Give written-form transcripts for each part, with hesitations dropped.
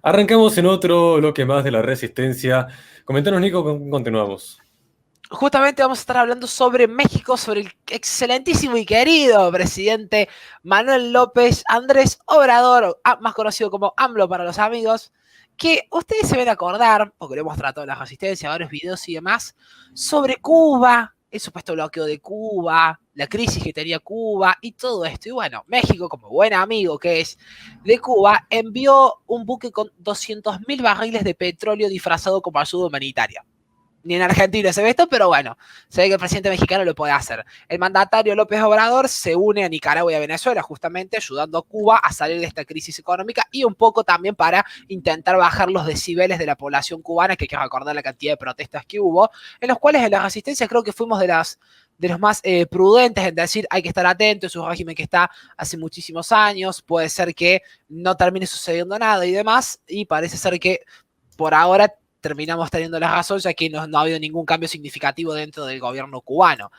Arrancamos en otro bloque más de la Resistencia. Comentanos, Nico, continuamos. Justamente vamos a estar hablando sobre México, sobre el excelentísimo y querido presidente Manuel López Andrés Obrador, más conocido como AMLO para los amigos, que ustedes se ven a acordar, porque lo hemos tratado en la Resistencia, varios videos y demás, sobre Cuba, el supuesto bloqueo de Cuba, la crisis que tenía Cuba y todo esto. Y bueno, México, como buen amigo que es de Cuba, envió un buque con 200.000 barriles de petróleo disfrazado como ayuda humanitaria. Ni en Argentina se ve esto, pero bueno, se ve que el presidente mexicano lo puede hacer. El mandatario López Obrador se une a Nicaragua y a Venezuela, justamente ayudando a Cuba a salir de esta crisis económica y un poco también para intentar bajar los decibeles de la población cubana, que hay que recordar la cantidad de protestas que hubo, en los cuales en la resistencia creo que fuimos de los más prudentes en decir hay que estar atentos, es un régimen que está hace muchísimos años, puede ser que no termine sucediendo nada y demás, y parece ser que por ahora terminamos teniendo la razón, ya que no ha habido ningún cambio significativo dentro del gobierno cubano.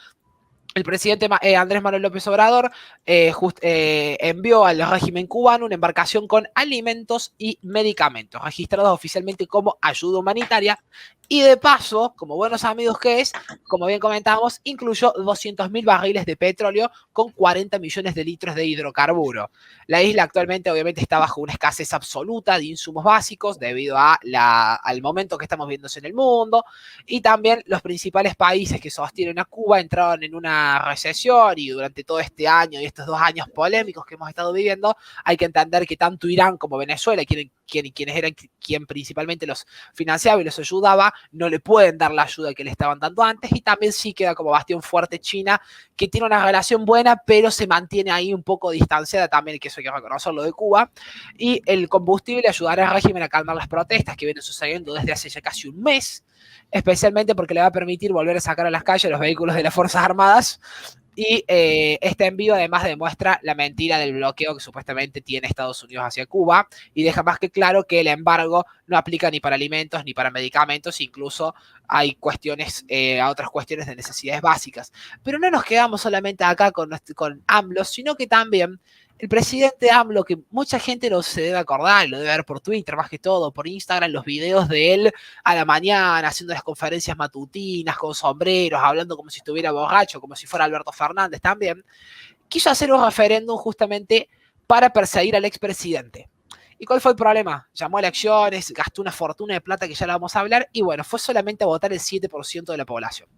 El presidente Andrés Manuel López Obrador envió al régimen cubano una embarcación con alimentos y medicamentos, registrados oficialmente como ayuda humanitaria, y de paso, como buenos amigos que es, como bien comentábamos, incluyó 200.000 barriles de petróleo con 40 millones de litros de hidrocarburo. La isla actualmente obviamente está bajo una escasez absoluta de insumos básicos debido al momento que estamos viendo en el mundo, y también los principales países que sostienen a Cuba entraron en una recesión, y durante todo este año y estos 2 años polémicos que hemos estado viviendo, hay que entender que tanto Irán como Venezuela, quienes eran quien principalmente los financiaba y los ayudaba, no le pueden dar la ayuda que le estaban dando antes, y también sí queda como bastión fuerte China, que tiene una relación buena, pero se mantiene ahí un poco distanciada también, que eso hay que reconocerlo, de Cuba, y el combustible ayudará al régimen a calmar las protestas que vienen sucediendo desde hace ya casi un mes, especialmente porque le va a permitir volver a sacar a las calles los vehículos de las Fuerzas Armadas. Y este envío además demuestra la mentira del bloqueo que supuestamente tiene Estados Unidos hacia Cuba, y deja más que claro que el embargo no aplica ni para alimentos ni para medicamentos, incluso hay cuestiones, otras cuestiones de necesidades básicas. Pero no nos quedamos solamente acá con AMLO, sino que también el presidente AMLO, que mucha gente no se debe acordar, lo debe ver por Twitter más que todo, por Instagram, los videos de él a la mañana haciendo las conferencias matutinas con sombreros, hablando como si estuviera borracho, como si fuera Alberto Fernández también, quiso hacer un referéndum justamente para perseguir al expresidente. ¿Y cuál fue el problema? Llamó a elecciones, gastó una fortuna de plata que ya la vamos a hablar, y bueno, fue solamente a votar el 7% de la población.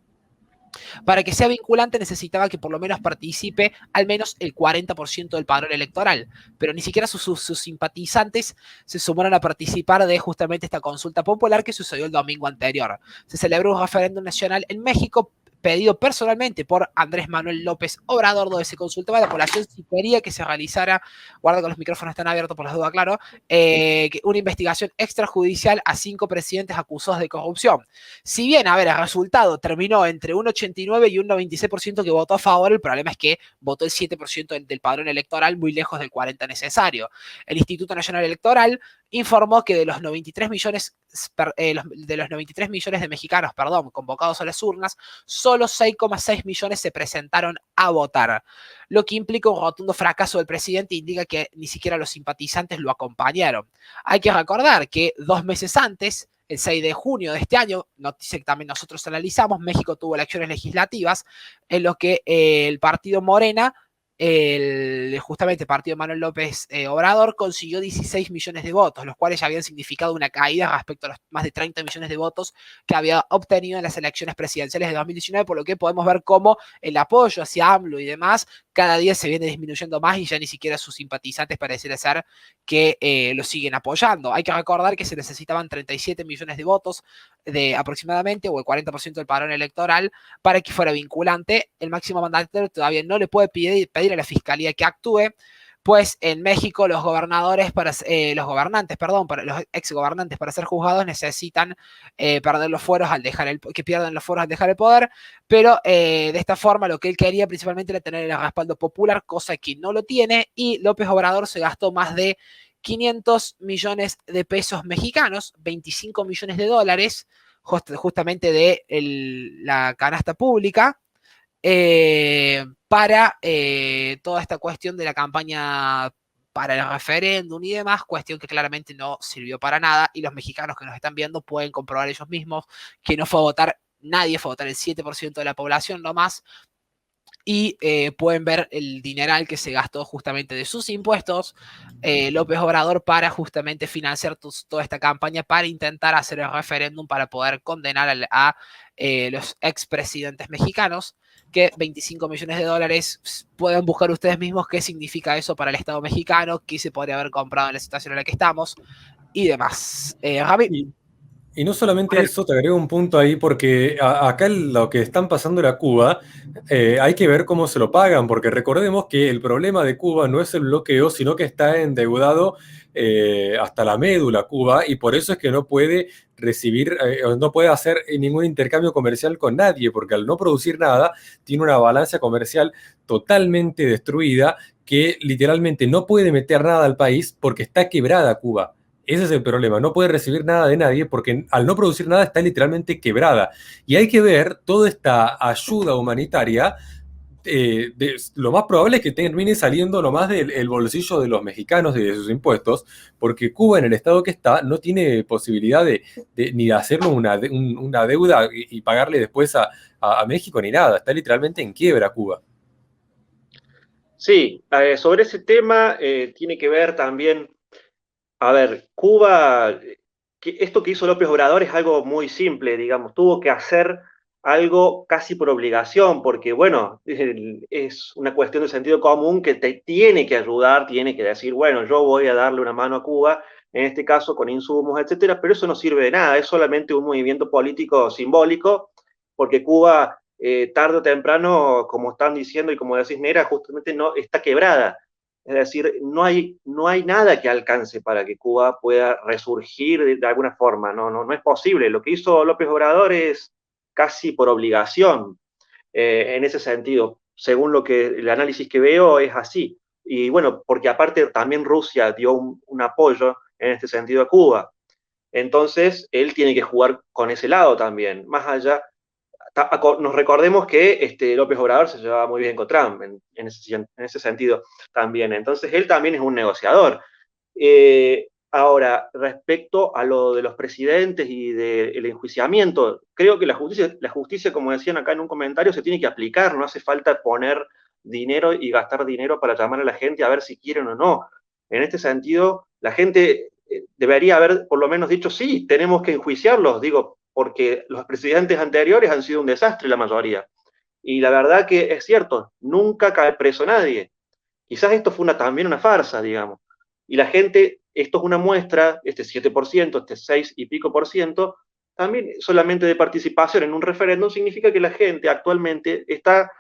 Para que sea vinculante necesitaba que por lo menos participe al menos el 40% del padrón electoral, pero ni siquiera sus simpatizantes se sumaron a participar de justamente esta consulta popular que sucedió el domingo anterior. Se celebró un referéndum nacional en México pedido personalmente por Andrés Manuel López Obrador, donde se consultaba a la población si quería que se realizara, guarda que los micrófonos están abiertos por las dudas, claro, una investigación extrajudicial a 5 presidentes acusados de corrupción. Si bien, a ver, el resultado terminó entre un 89 y un 96% que votó a favor, el problema es que votó el 7% del padrón electoral, muy lejos del 40% necesario. El Instituto Nacional Electoral informó que de los 93 millones de mexicanos, convocados a las urnas, solo 6,6 millones se presentaron a votar, lo que implica un rotundo fracaso del presidente e indica que ni siquiera los simpatizantes lo acompañaron. Hay que recordar que 2 meses antes, el 6 de junio de este año, noticia que también nosotros analizamos, México tuvo elecciones legislativas en lo que el partido Morena, justamente el partido de Manuel López Obrador, consiguió 16 millones de votos, los cuales ya habían significado una caída respecto a los más de 30 millones de votos que había obtenido en las elecciones presidenciales de 2019, por lo que podemos ver cómo el apoyo hacia AMLO y demás cada día se viene disminuyendo más, y ya ni siquiera sus simpatizantes pareciera ser que lo siguen apoyando. Hay que recordar que se necesitaban 37 millones de votos aproximadamente, o el 40% del padrón electoral, para que fuera vinculante. El máximo mandatario todavía no le puede pedir a la fiscalía que actúe, pues en México los gobernantes, los exgobernantes para ser juzgados necesitan perder los fueros que pierdan los fueros al dejar el poder, pero de esta forma lo que él quería principalmente era tener el respaldo popular, cosa que no lo tiene, y López Obrador se gastó más de 500 millones de pesos mexicanos, 25 millones de dólares, justamente de la canasta pública, para toda esta cuestión de la campaña para el referéndum y demás, cuestión que claramente no sirvió para nada, y los mexicanos que nos están viendo pueden comprobar ellos mismos que no fue a votar nadie, fue a votar el 7% de la población nomás, y pueden ver el dineral que se gastó justamente de sus impuestos López Obrador para justamente financiar toda esta campaña para intentar hacer el referéndum para poder condenar a los expresidentes mexicanos, que 25 millones de dólares pueden buscar ustedes mismos qué significa eso para el Estado mexicano, qué se podría haber comprado en la situación en la que estamos y demás. Javi. Y no solamente eso, te agrego un punto ahí, porque acá lo que están pasando a Cuba, hay que ver cómo se lo pagan, porque recordemos que el problema de Cuba no es el bloqueo, sino que está endeudado hasta la médula Cuba, y por eso es que no puede recibir, no puede hacer ningún intercambio comercial con nadie, porque al no producir nada, tiene una balanza comercial totalmente destruida, que literalmente no puede meter nada al país porque está quebrada Cuba. Ese es el problema, no puede recibir nada de nadie porque al no producir nada está literalmente quebrada. Y hay que ver toda esta ayuda humanitaria, lo más probable es que termine saliendo nomás del bolsillo de los mexicanos y de sus impuestos, porque Cuba en el estado que está no tiene posibilidad ni de hacerlo una deuda y pagarle después a México ni nada, está literalmente en quiebra Cuba. Sí, sobre ese tema tiene que ver también, a ver, Cuba, esto que hizo López Obrador es algo muy simple, digamos, tuvo que hacer algo casi por obligación, porque bueno, es una cuestión de sentido común que te tiene que ayudar, tiene que decir, bueno, yo voy a darle una mano a Cuba, en este caso con insumos, etcétera, pero eso no sirve de nada, es solamente un movimiento político simbólico, porque Cuba, tarde o temprano, como están diciendo y como decís, Nera, justamente no está quebrada. Es decir, no hay nada que alcance para que Cuba pueda resurgir de alguna forma, no es posible. Lo que hizo López Obrador es casi por obligación, en ese sentido. Según el análisis que veo, es así. Y bueno, porque aparte también Rusia dio un apoyo en este sentido a Cuba. Entonces, él tiene que jugar con ese lado también, más allá. Nos recordemos que López Obrador se llevaba muy bien con Trump en ese sentido también. Entonces, él también es un negociador. Ahora, respecto a lo de los presidentes y del enjuiciamiento, creo que la justicia, como decían acá en un comentario, se tiene que aplicar, no hace falta poner dinero y gastar dinero para llamar a la gente a ver si quieren o no. En este sentido, la gente debería haber por lo menos dicho, sí, tenemos que enjuiciarlos, digo, porque los presidentes anteriores han sido un desastre la mayoría. Y la verdad que es cierto, nunca cae preso nadie. Quizás esto fue también una farsa, digamos. Y la gente, esto es una muestra, este 7%, este 6 y pico por ciento, también solamente de participación en un referéndum significa que la gente actualmente está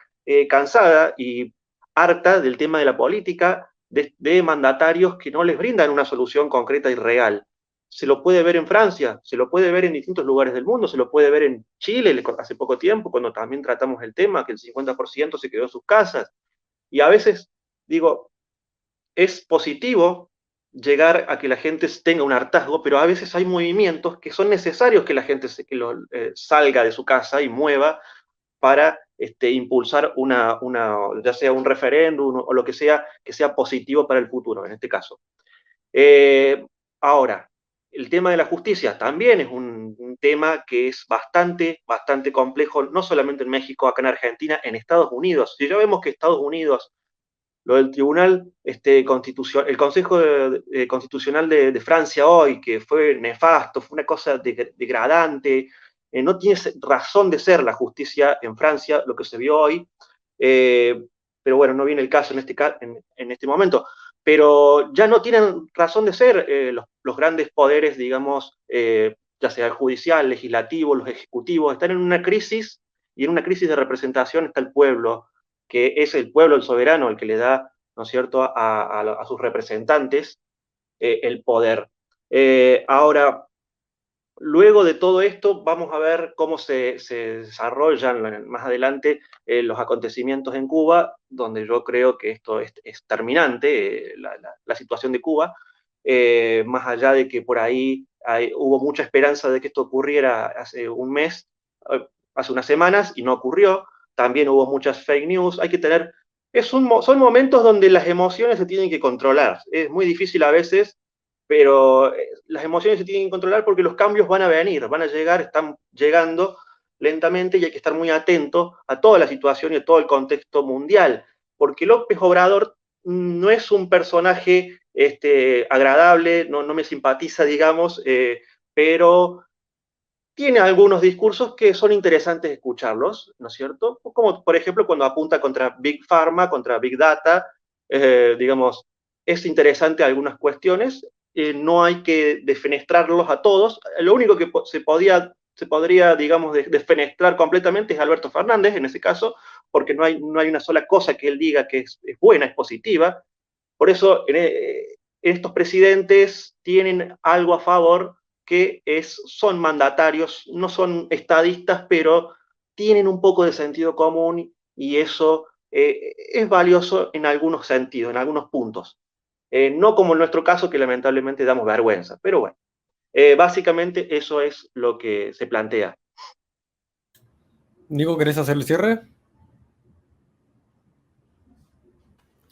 cansada y harta del tema de la política, de mandatarios que no les brindan una solución concreta y real. Se lo puede ver en Francia, se lo puede ver en distintos lugares del mundo, se lo puede ver en Chile hace poco tiempo, cuando también tratamos el tema, que el 50% se quedó en sus casas. Y a veces, digo, es positivo llegar a que la gente tenga un hartazgo, pero a veces hay movimientos que son necesarios que la gente salga de su casa y mueva para impulsar ya sea un referéndum o lo que sea positivo para el futuro, en este caso. Ahora, el tema de la justicia también es un tema que es bastante complejo, no solamente en México, acá en Argentina, en Estados Unidos. Si ya vemos que Estados Unidos, lo del Tribunal el Consejo Constitucional de Francia hoy, que fue nefasto, fue una cosa degradante, no tiene razón de ser la justicia en Francia, lo que se vio hoy, pero bueno, no viene el caso en este momento, pero ya no tienen razón de ser los grandes poderes, digamos, ya sea el judicial, legislativo, los ejecutivos, están en una crisis, y en una crisis de representación está el pueblo, que es el pueblo, el soberano, el que le da, ¿no es cierto?, a sus representantes el poder. Ahora, luego de todo esto, vamos a ver cómo se desarrollan más adelante los acontecimientos en Cuba, donde yo creo que esto es terminante, la situación de Cuba, más allá de que por ahí hubo mucha esperanza de que esto ocurriera hace un mes, hace unas semanas, y no ocurrió. También hubo muchas fake news. Hay que tener son momentos donde las emociones se tienen que controlar. Es muy difícil a veces, pero las emociones se tienen que controlar porque los cambios van a venir, van a llegar, están llegando lentamente y hay que estar muy atento a toda la situación y a todo el contexto mundial, porque López Obrador no es un personaje agradable, no me simpatiza, digamos, pero tiene algunos discursos que son interesantes escucharlos, ¿no es cierto? Como por ejemplo cuando apunta contra Big Pharma, contra Big Data, digamos, es interesante algunas cuestiones, no hay que defenestrarlos a todos, lo único que se podría digamos, defenestrar completamente es Alberto Fernández, en ese caso, porque no hay una sola cosa que él diga que es buena, es positiva, por eso estos presidentes tienen algo a favor que son mandatarios, no son estadistas, pero tienen un poco de sentido común y eso es valioso en algunos sentidos, en algunos puntos. No como en nuestro caso, que lamentablemente damos vergüenza, pero bueno, básicamente eso es lo que se plantea. Nico, ¿querés hacer el cierre?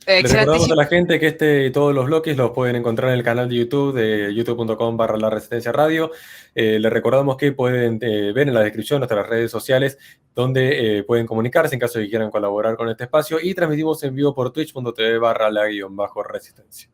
Le recordamos a Excelentísimo. la gente que este y todos los bloques los pueden encontrar en el canal de YouTube de youtube.com/La Resistencia Radio. Le recordamos que pueden ver en la descripción nuestras redes sociales donde pueden comunicarse en caso de que quieran colaborar con este espacio y transmitimos en vivo por twitch.tv/La-Resistencia.